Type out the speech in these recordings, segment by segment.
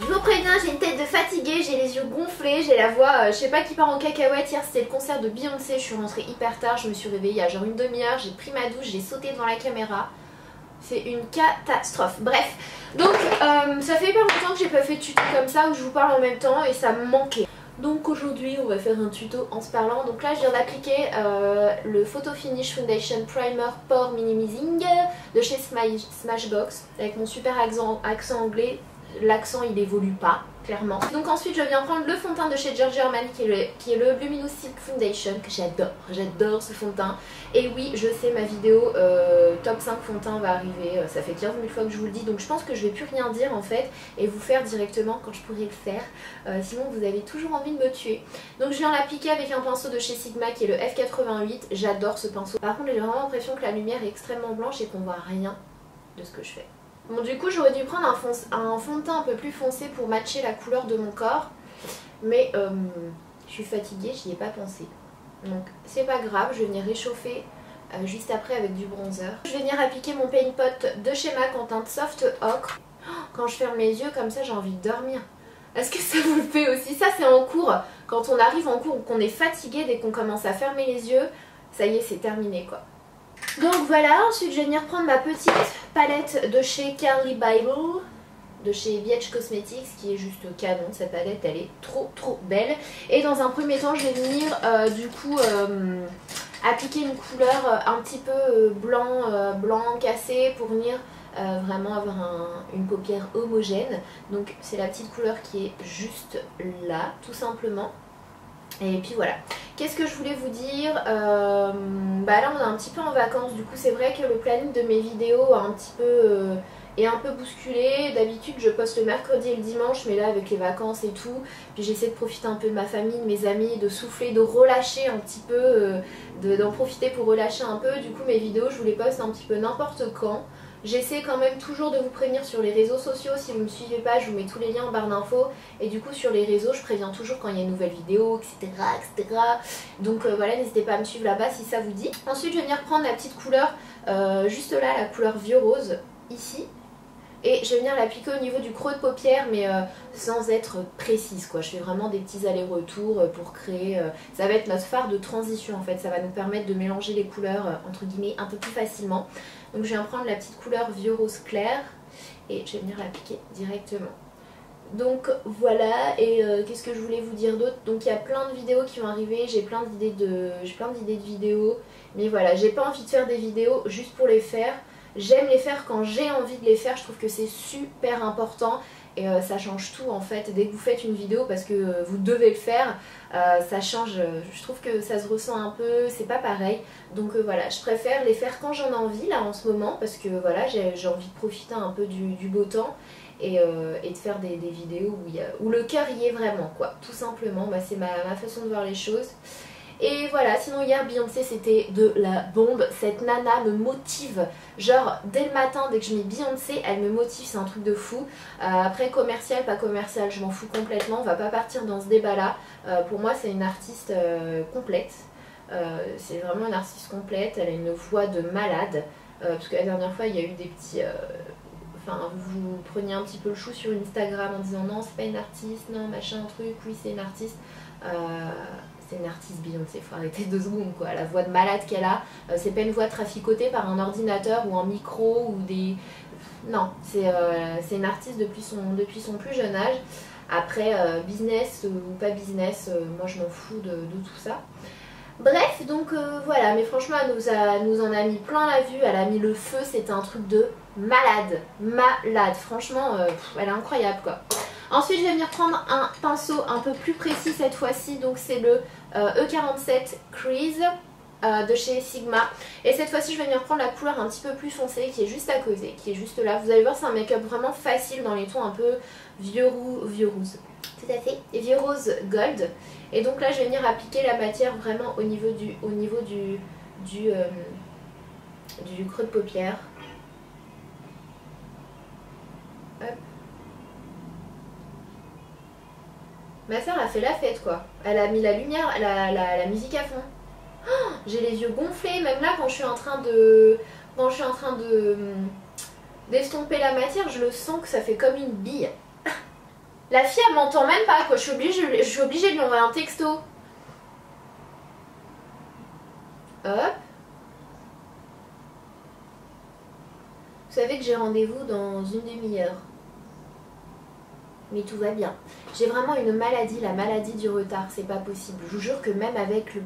Je vous préviens, j'ai une tête de fatiguée, j'ai les yeux gonflés, j'ai la voix, je sais pas qui part en cacahuète. Hier c'était le concert de Beyoncé, je suis rentrée hyper tard, je me suis réveillée il y a genre une demi-heure, j'ai pris ma douche, j'ai sauté devant la caméra. C'est une catastrophe. Bref, donc ça fait hyper longtemps que j'ai pas fait de tuto comme ça où je vous parle en même temps et ça me manquait. Donc aujourd'hui on va faire un tuto en se parlant. Donc là je viens d'appliquer le Photo Finish Foundation Primer Pore Minimizing de chez Smashbox avec mon super accent anglais. L'accent il évolue pas, clairement. Donc ensuite je viens prendre le fond de teint de chez Giorgio Armani qui est le Luminous Silk Foundation que j'adore ce fond de teint. Et oui je sais ma vidéo top 5 fond de teint va arriver, ça fait 15 000 fois que je vous le dis donc je pense que je vais plus rien dire en fait et vous faire directement quand je pourrai le faire, sinon vous avez toujours envie de me tuer. Donc je viens l'appliquer avec un pinceau de chez Sigma qui est le F88, j'adore ce pinceau. Par contre j'ai vraiment l'impression que la lumière est extrêmement blanche et qu'on voit rien de ce que je fais. Bon du coup j'aurais dû prendre un fond de teint un peu plus foncé pour matcher la couleur de mon corps. Mais je suis fatiguée, j'y ai pas pensé. Donc c'est pas grave, je vais venir réchauffer juste après avec du bronzer. Je vais venir appliquer mon Paint Pot de chez MAC en teinte Soft Ocre. Quand je ferme les yeux comme ça j'ai envie de dormir. Est-ce que ça vous le fait aussi? Ça c'est en cours, quand on arrive en cours ou qu'on est fatigué, dès qu'on commence à fermer les yeux, ça y est c'est terminé quoi. Donc voilà, ensuite je vais venir prendre ma petite palette de chez Carly Bible, de chez Vietch Cosmetics, qui est juste canon, cette palette elle est trop belle. Et dans un premier temps je vais venir du coup appliquer une couleur un petit peu blanc cassé pour venir vraiment avoir une paupière homogène. Donc c'est la petite couleur qui est juste là, tout simplement. Et puis voilà, qu'est-ce que je voulais vous dire, bah là on est un petit peu en vacances, du coup c'est vrai que le planning de mes vidéos est un peu bousculé. D'habitude je poste le mercredi et le dimanche, mais là avec les vacances et tout, puis j'essaie de profiter un peu de ma famille, de mes amis, de souffler, de relâcher un petit peu, d'en profiter pour relâcher un peu. Du coup mes vidéos je vous les poste un petit peu n'importe quand. J'essaie quand même toujours de vous prévenir sur les réseaux sociaux. Si vous ne me suivez pas, je vous mets tous les liens en barre d'infos. Et du coup sur les réseaux, je préviens toujours quand il y a une nouvelle vidéo, etc. Donc voilà, n'hésitez pas à me suivre là-bas si ça vous dit. Ensuite je vais venir prendre la petite couleur, juste là, la couleur vieux rose, ici. Et je vais venir l'appliquer au niveau du creux de paupière, mais sans être précise quoi. Je fais vraiment des petits allers-retours pour créer... ça va être notre fard de transition en fait. Ça va nous permettre de mélanger les couleurs entre guillemets un peu plus facilement. Donc je viens prendre la petite couleur vieux rose clair et je vais venir l'appliquer directement. Donc voilà, et qu'est-ce que je voulais vous dire d'autre? Donc il y a plein de vidéos qui vont arriver, j'ai plein d'idées de vidéos. Mais voilà, j'ai pas envie de faire des vidéos juste pour les faire. J'aime les faire quand j'ai envie de les faire, je trouve que c'est super important et ça change tout en fait. Dès que vous faites une vidéo parce que vous devez le faire, ça change, je trouve que ça se ressent un peu, c'est pas pareil. Donc voilà, je préfère les faire quand j'en ai envie là en ce moment parce que voilà, j'ai envie de profiter un peu du beau temps et de faire des vidéos où le cœur y est vraiment quoi, tout simplement. Bah, c'est ma façon de voir les choses. Et voilà, sinon hier Beyoncé c'était de la bombe, cette nana me motive, genre dès le matin, dès que je mets Beyoncé, elle me motive, c'est un truc de fou. Après commercial, pas commercial, je m'en fous complètement, on va pas partir dans ce débat là. Pour moi c'est une artiste complète, c'est vraiment une artiste complète, elle a une voix de malade, parce que la dernière fois il y a eu des petits... Enfin, vous preniez un petit peu le chou sur Instagram en disant non c'est pas une artiste, non machin truc, oui c'est une artiste. C'est une artiste Beyoncé, faut arrêter 2 secondes quoi, la voix de malade qu'elle a, c'est pas une voix traficotée par un ordinateur ou un micro ou des... Non, c'est une artiste depuis son plus jeune âge. Après business ou pas business, moi je m'en fous de tout ça. Bref, donc voilà, mais franchement elle nous en a mis plein la vue, elle a mis le feu, c'était un truc de malade, franchement elle est incroyable quoi. Ensuite je vais venir prendre un pinceau un peu plus précis cette fois-ci, donc c'est le E47 Crease de chez Sigma. Et cette fois-ci je vais venir prendre la couleur un petit peu plus foncée qui est juste à côté, qui est juste là. Vous allez voir c'est un make-up vraiment facile dans les tons un peu vieux rose. Tout à fait, et vieux rose gold. Et donc là je vais venir appliquer la matière vraiment au niveau du creux de paupière. Hop. Ma soeur a fait la fête quoi. Elle a mis la lumière, la musique à fond. Oh, j'ai les yeux gonflés, même là quand je suis en train de d'estomper la matière, je le sens que ça fait comme une bille. La fille elle m'entend même pas quoi, je suis obligée de lui envoyer un texto. Hop. Vous savez que j'ai rendez-vous dans une demi-heure. Mais tout va bien. J'ai vraiment une maladie, la maladie du retard, c'est pas possible. Je vous jure que même avec le...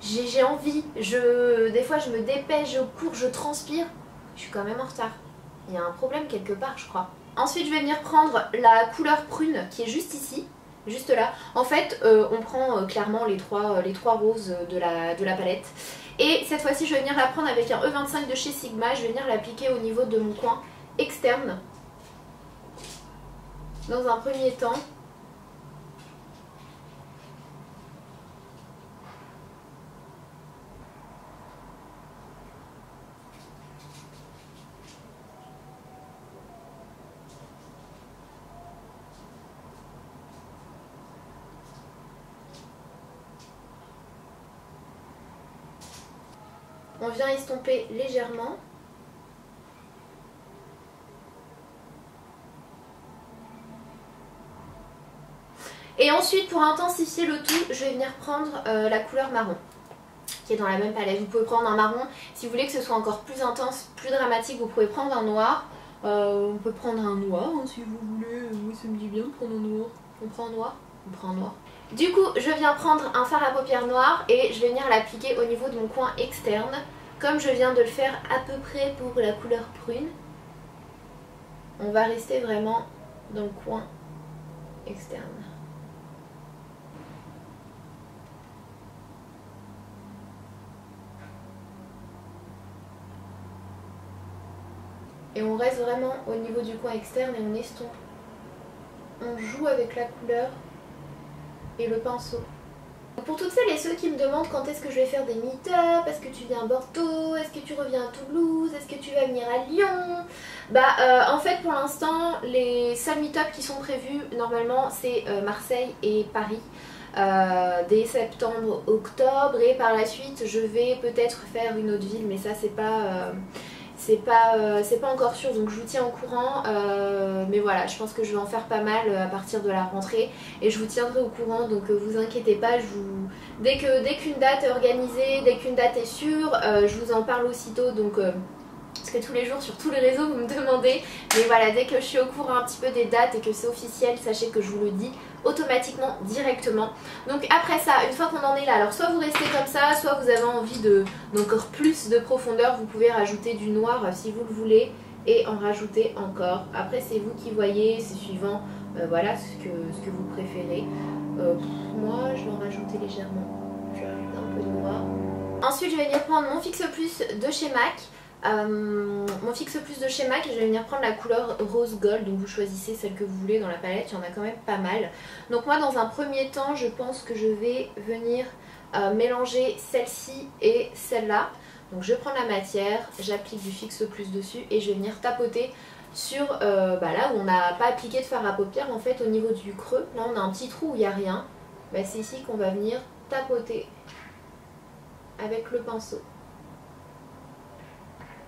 J'ai envie, des fois je me dépêche, je cours, je transpire. Je suis quand même en retard. Il y a un problème quelque part je crois. Ensuite je vais venir prendre la couleur prune qui est juste ici. Juste là. En fait on prend clairement les trois roses de la palette. Et cette fois-ci je vais venir la prendre avec un E25 de chez Sigma. Je vais venir l'appliquer au niveau de mon coin externe. Dans un premier temps. On vient estomper légèrement. Et ensuite pour intensifier le tout, je vais venir prendre la couleur marron qui est dans la même palette. Vous pouvez prendre un marron si vous voulez que ce soit encore plus intense, plus dramatique, vous pouvez prendre un noir. On peut prendre un noir hein, si vous voulez. Moi ça me dit bien de prendre un noir. On prend un noir? On prend un noir. Du coup je viens prendre un fard à paupières noir et je vais venir l'appliquer au niveau de mon coin externe. Comme je viens de le faire à peu près pour la couleur prune. On va rester vraiment dans le coin externe. Et on reste vraiment au niveau du coin externe et on estompe. On joue avec la couleur et le pinceau. Pour toutes celles et ceux qui me demandent quand est-ce que je vais faire des meet-up, est-ce que tu viens à Bordeaux, est-ce que tu reviens à Toulouse, est-ce que tu vas venir à Lyon, en fait pour l'instant les seuls meet-up qui sont prévus normalement c'est Marseille et Paris. Dès septembre, octobre et par la suite je vais peut-être faire une autre ville mais ça c'est pas encore sûr donc je vous tiens au courant mais voilà je pense que je vais en faire pas mal à partir de la rentrée et je vous tiendrai au courant donc vous inquiétez pas, dès qu'une date est organisée, dès qu'une date est sûre je vous en parle aussitôt donc parce que tous les jours sur tous les réseaux vous me demandez mais voilà dès que je suis au courant un petit peu des dates et que c'est officiel sachez que je vous le dis automatiquement directement. Donc après ça une fois qu'on en est là, alors soit vous restez comme ça, soit vous avez envie d'encore plus de profondeur, vous pouvez rajouter du noir si vous le voulez et en rajouter encore. Après c'est vous qui voyez, c'est suivant voilà ce que vous préférez. Moi je vais en rajouter légèrement, je vais rajouter un peu de noir. Ensuite je vais venir prendre mon Fix Plus de chez MAC. Mon Fix Plus de chez MAC, je vais venir prendre la couleur rose gold, donc vous choisissez celle que vous voulez dans la palette, il y en a quand même pas mal. Donc moi dans un premier temps je pense que je vais venir mélanger celle-ci et celle-là. Donc je prends la matière, j'applique du Fix Plus dessus et je vais venir tapoter sur là où on n'a pas appliqué de fard à paupières en fait au niveau du creux. Là on a un petit trou où il n'y a rien, c'est ici qu'on va venir tapoter avec le pinceau.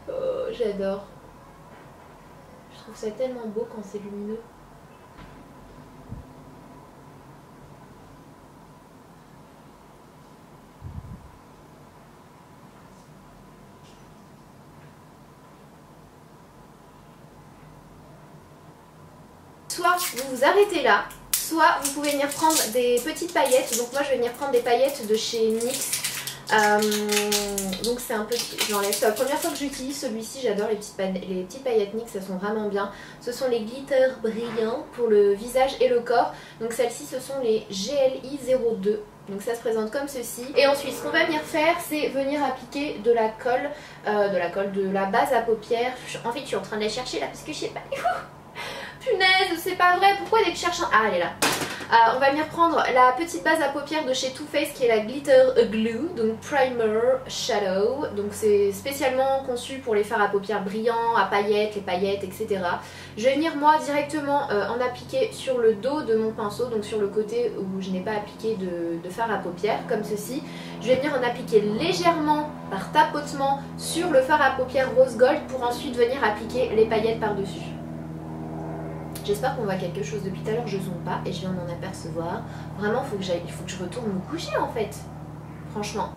Oh, j'adore. Je trouve ça tellement beau quand c'est lumineux. Soit vous vous arrêtez là, soit vous pouvez venir prendre des petites paillettes. Donc moi je vais venir prendre des paillettes de chez NYX. Donc c'est un petit, j'enlève, c'est la première fois que j'utilise celui-ci, j'adore les petites paillettes NYX, elles sont vraiment bien. Ce sont les glitters brillants pour le visage et le corps. Donc celles-ci ce sont les GLI 02. Donc ça se présente comme ceci. Et ensuite ce qu'on va venir faire c'est venir appliquer de la colle, de la base à paupières. En fait je suis en train de la chercher là parce que je sais pas. Punaise, c'est pas vrai, pourquoi dès que je cherche un... Ah elle est là. On va venir prendre la petite base à paupières de chez Too Faced qui est la Glitter Glue, donc Primer Shadow. Donc c'est spécialement conçu pour les fards à paupières brillants, à paillettes, les paillettes, etc. Je vais venir moi directement en appliquer sur le dos de mon pinceau, donc sur le côté où je n'ai pas appliqué de fard à paupières, comme ceci. Je vais venir en appliquer légèrement par tapotement sur le fard à paupières rose gold pour ensuite venir appliquer les paillettes par-dessus. J'espère qu'on voit quelque chose. Depuis tout à l'heure je zoome pas et je viens de m'en apercevoir. Vraiment il faut que je retourne me coucher en fait. Franchement.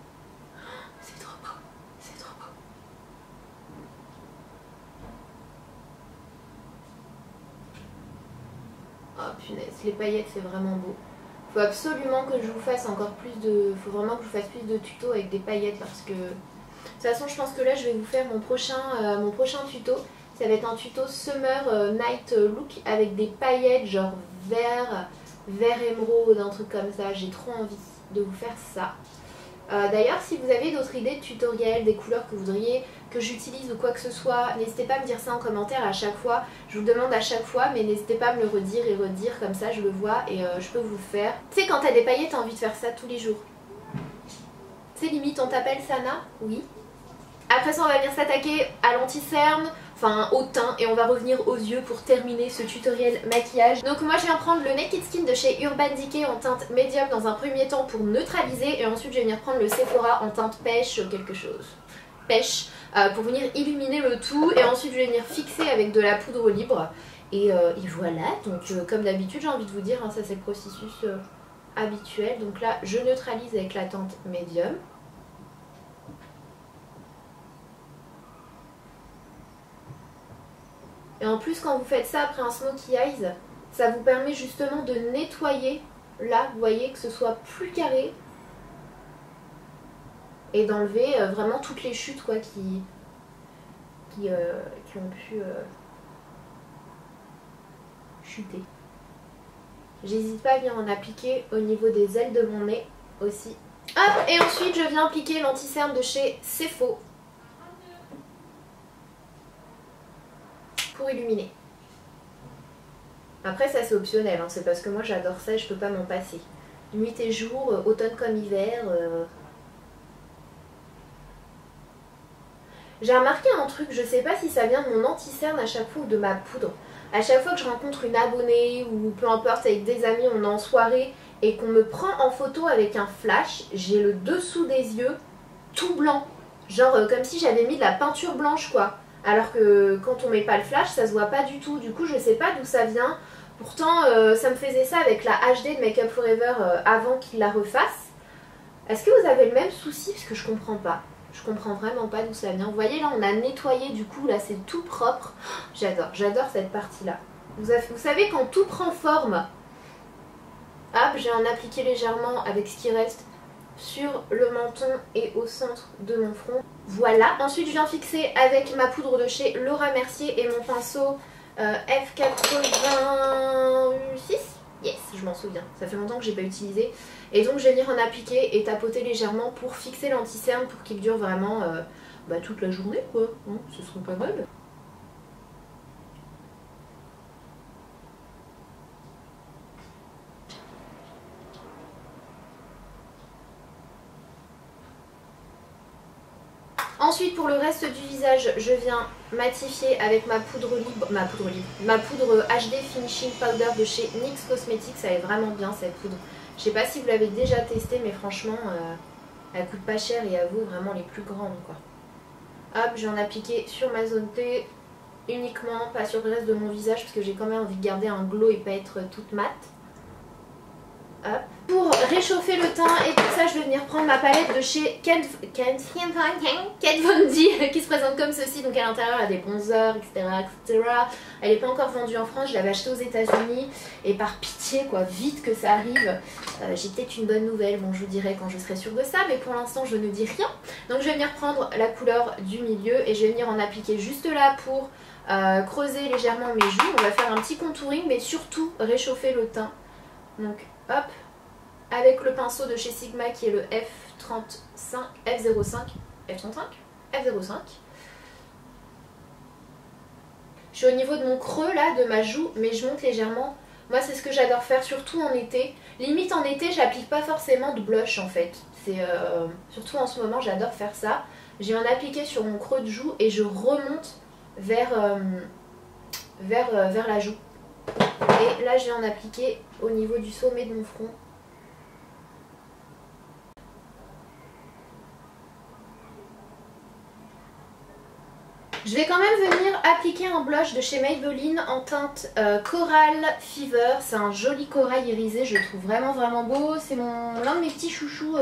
C'est trop beau. C'est trop beau. Oh punaise, les paillettes c'est vraiment beau. Faut absolument que je vous fasse encore plus de... Faut vraiment que je vous fasse plus de tutos avec des paillettes parce que... De toute façon je pense que là je vais vous faire mon prochain tuto. Ça va être un tuto Summer Night Look avec des paillettes genre vert émeraude, un truc comme ça. J'ai trop envie de vous faire ça. D'ailleurs si vous avez d'autres idées de tutoriels, des couleurs que vous voudriez que j'utilise ou quoi que ce soit, n'hésitez pas à me dire ça en commentaire à chaque fois. Je vous le demande à chaque fois mais n'hésitez pas à me le redire et redire, comme ça je le vois et je peux vous le faire. Tu sais quand t'as des paillettes t'as envie de faire ça tous les jours. Tu sais limite on t'appelle Sana? Oui. Après ça on va venir s'attaquer à l'anti-cerne, enfin au teint, et on va revenir aux yeux pour terminer ce tutoriel maquillage. Donc moi je viens prendre le Naked Skin de chez Urban Decay en teinte médium dans un premier temps pour neutraliser, et ensuite je vais venir prendre le Sephora en teinte pêche quelque chose. Pêche, pour venir illuminer le tout, et ensuite je vais venir fixer avec de la poudre libre. Et voilà, donc comme d'habitude j'ai envie de vous dire, hein, ça c'est le processus habituel. Donc là je neutralise avec la teinte médium. Et en plus quand vous faites ça après un smokey eyes, ça vous permet justement de nettoyer là, vous voyez, que ce soit plus carré. Et d'enlever vraiment toutes les chutes quoi qui ont pu chuter. J'hésite pas à venir en appliquer au niveau des ailes de mon nez aussi. Hop, et ensuite je viens appliquer l'anti-cerne de chez Sephora pour illuminer. Après ça c'est optionnel, hein, c'est parce que moi j'adore ça et je peux pas m'en passer. Nuit et jour, automne comme hiver. J'ai remarqué un truc, je sais pas si ça vient de mon anti-cerne à chaque fois ou de ma poudre. À chaque fois que je rencontre une abonnée ou peu importe avec des amis, on est en soirée et qu'on me prend en photo avec un flash, j'ai le dessous des yeux tout blanc. Genre comme si j'avais mis de la peinture blanche quoi. Alors que quand on met pas le flash ça se voit pas du tout. Du coup je sais pas d'où ça vient. Pourtant ça me faisait ça avec la HD de Make Up Forever avant qu'ils la refassent. Est-ce que vous avez le même souci? Parce que je comprends pas. Je comprends vraiment pas d'où ça vient. Vous voyez là on a nettoyé du coup, là c'est tout propre. J'adore cette partie là. Vous savez quand tout prend forme, hop, j'ai en appliqué légèrement avec ce qui reste sur le menton et au centre de mon front. Voilà, ensuite je viens fixer avec ma poudre de chez Laura Mercier et mon pinceau F86. Yes, je m'en souviens, ça fait longtemps que j'ai pas utilisé. Et donc je vais venir en appliquer et tapoter légèrement pour fixer l'anti-cerne pour qu'il dure vraiment toute la journée quoi, hein, ce serait pas mal. Ensuite pour le reste du visage, je viens matifier avec ma poudre HD Finishing Powder de chez NYX Cosmetics. Ça est vraiment bien cette poudre. Je sais pas si vous l'avez déjà testée mais franchement elle coûte pas cher et elle vaut vraiment les plus grandes quoi. Hop, je vais en appliquer sur ma zone T uniquement, pas sur le reste de mon visage parce que j'ai quand même envie de garder un glow et pas être toute mate. Hop. Pour réchauffer le teint et tout ça, je vais venir prendre ma palette de chez Kat Von D qui se présente comme ceci. Donc à l'intérieur, elle a des bronzers, etc. Elle n'est pas encore vendue en France, je l'avais achetée aux États-Unis. Et par pitié, quoi, vite que ça arrive. J'ai peut-être une bonne nouvelle, bon, je vous dirai quand je serai sûre de ça, mais pour l'instant, je ne dis rien. Donc je vais venir prendre la couleur du milieu et je vais venir en appliquer juste là pour creuser légèrement mes joues. On va faire un petit contouring, mais surtout réchauffer le teint. Donc hop, avec le pinceau de chez Sigma qui est le F35, F05, F05. Je suis au niveau de mon creux là, de ma joue, mais je monte légèrement. Moi c'est ce que j'adore faire, surtout en été. Limite en été, j'applique pas forcément de blush en fait. C'est surtout en ce moment, j'adore faire ça. J'ai en appliqué sur mon creux de joue et je remonte vers la joue. Et là je vais en appliquer au niveau du sommet de mon front. Je vais quand même venir appliquer un blush de chez Maybelline en teinte Coral Fever. C'est un joli corail irisé, je le trouve vraiment beau. C'est l'un de mes petits chouchous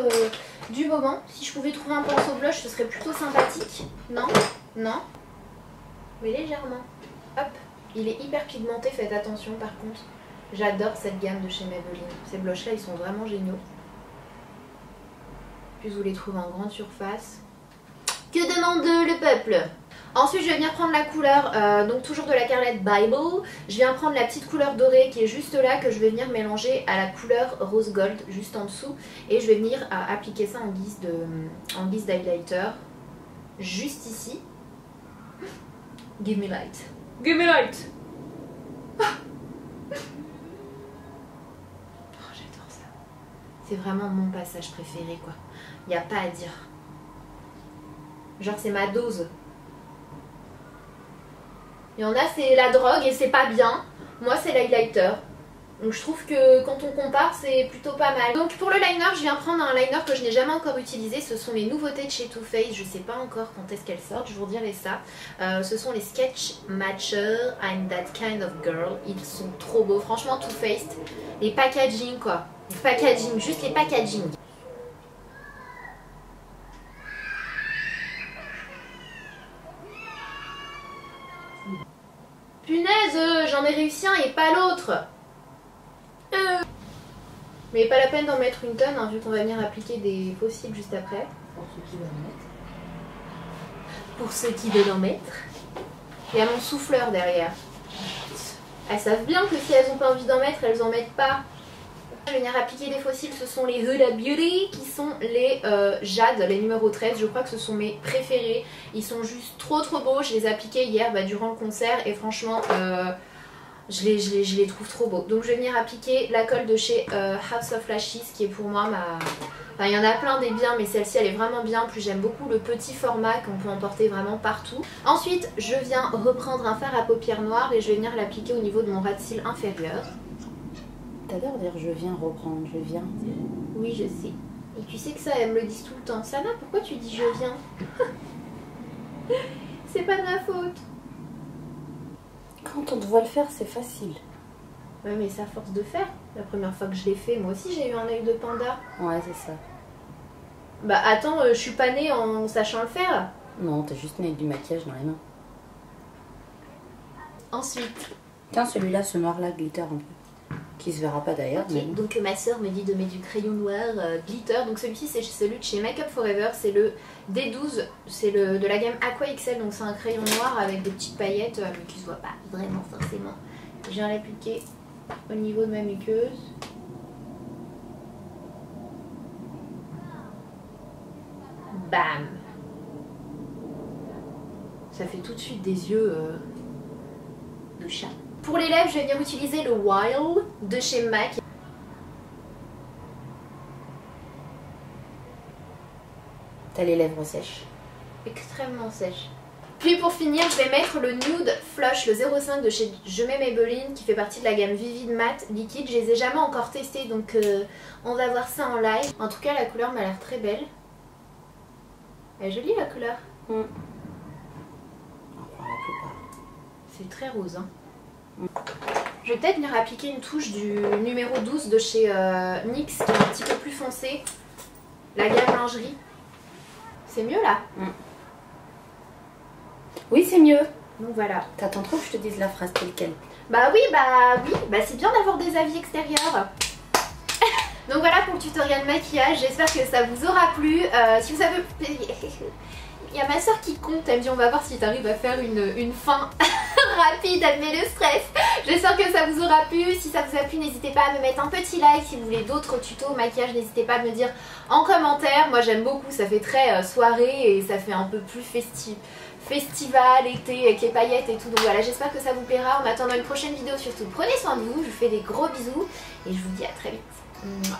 du moment. Si je pouvais trouver un pinceau blush, ce serait plutôt sympathique. Non? Non? Mais légèrement. Hop. Il est hyper pigmenté, faites attention par contre. J'adore cette gamme de chez Maybelline. Ces blushs là, ils sont vraiment géniaux. Puis vous les trouvez en grande surface. Que demande le peuple? Ensuite je vais venir prendre la couleur, donc toujours de la Carlette Bible. Je viens prendre la petite couleur dorée qui est juste là, que je vais venir mélanger à la couleur rose gold juste en dessous. Et je vais venir appliquer ça en guise d'highlighter. Juste ici. Give me light. Give me light. Oh, j'adore ça. C'est vraiment mon passage préféré quoi. Il n'y a pas à dire. Genre c'est ma dose. Il y en a c'est la drogue et c'est pas bien. Moi c'est l'highlighter. Donc je trouve que quand on compare c'est plutôt pas mal. Donc pour le liner je viens prendre un liner que je n'ai jamais encore utilisé. Ce sont les nouveautés de chez Too Faced. Je sais pas encore quand est-ce qu'elles sortent. Je vous redirai ça. Ce sont les Sketch Matcher I'm That Kind of Girl. Ils sont trop beaux. Franchement Too Faced. Les packaging quoi. Les packaging. Juste les packaging. Punaise, j'en ai réussi un et pas l'autre. Mais pas la peine d'en mettre une tonne, hein, vu qu'on va venir appliquer des fossiles juste après. Pour ceux qui veulent en mettre. Pour ceux qui veulent en mettre. Il y a mon souffleur derrière. Elles savent bien que si elles n'ont pas envie d'en mettre, elles en mettent pas. Je vais venir appliquer des fossiles, ce sont les Huda Beauty qui sont les Jade, les numéros 13. Je crois que ce sont mes préférés. Ils sont juste trop beaux. Je les ai appliqués hier durant le concert et franchement je les trouve trop beaux. Donc je vais venir appliquer la colle de chez House of Lashes qui est pour moi ma... Enfin, il y en a plein des biens mais celle-ci elle est vraiment bien. Plus j'aime beaucoup le petit format qu'on peut emporter vraiment partout. Ensuite je viens reprendre un fard à paupières noires et je vais venir l'appliquer au niveau de mon ras de cils inférieur. T'adores dire je viens reprendre, je viens. Oui, je sais. Et tu sais que ça, elles me le disent tout le temps. Sana, pourquoi tu dis je viens? C'est pas de ma faute. Quand on te voit le faire, c'est facile. Ouais, mais c'est à force de faire. La première fois que je l'ai fait, moi aussi j'ai eu un œil de panda. Ouais, c'est ça. Bah attends, je suis pas née en sachant le faire. Non, t'as juste mis avec du maquillage dans les mains. Ensuite. Tiens, celui-là, ce noir-là, glitter un peu. Qui se verra pas d'ailleurs. Okay, mais... Donc ma soeur me dit de mettre du crayon noir glitter. Donc celui-ci c'est celui de chez Make Up Forever. C'est le D12. C'est de la gamme Aqua XL. Donc c'est un crayon noir avec des petites paillettes mais qui se voit pas vraiment forcément. Je viens l'appliquer au niveau de ma muqueuse. Bam. Ça fait tout de suite des yeux de chat. Pour les lèvres, je vais venir utiliser le Wild de chez MAC. T'as les lèvres sèches. Extrêmement sèches. Puis pour finir, je vais mettre le Nude Flush, le 05 de chez Je mets Maybelline, qui fait partie de la gamme Vivid Matte liquide. Je les ai jamais encore testés, donc on va voir ça en live. En tout cas, la couleur m'a l'air très belle. Elle est jolie la couleur. Enfin, la plupart. C'est très rose, hein. Je vais peut-être venir appliquer une touche du numéro 12 de chez NYX qui est un petit peu plus foncé. La gamme lingerie. C'est mieux là? Oui, c'est mieux. Donc voilà. T'attends trop que je te dise la phrase telle quelle. Bah oui, c'est bien d'avoir des avis extérieurs. Donc voilà pour le tutoriel maquillage. J'espère que ça vous aura plu. Si vous avez... Il y a ma soeur qui compte, elle me dit on va voir si tu arrives à faire une fin rapide, elle met le stress. J'espère que ça vous aura plu. Si ça vous a plu, n'hésitez pas à me mettre un petit like. Si vous voulez d'autres tutos maquillage, n'hésitez pas à me dire en commentaire. Moi j'aime beaucoup, ça fait très soirée et ça fait un peu plus festival, été, avec les paillettes et tout. Donc voilà, j'espère que ça vous plaira. En attendant une prochaine vidéo surtout, prenez soin de vous. Je vous fais des gros bisous et je vous dis à très vite. Mouah.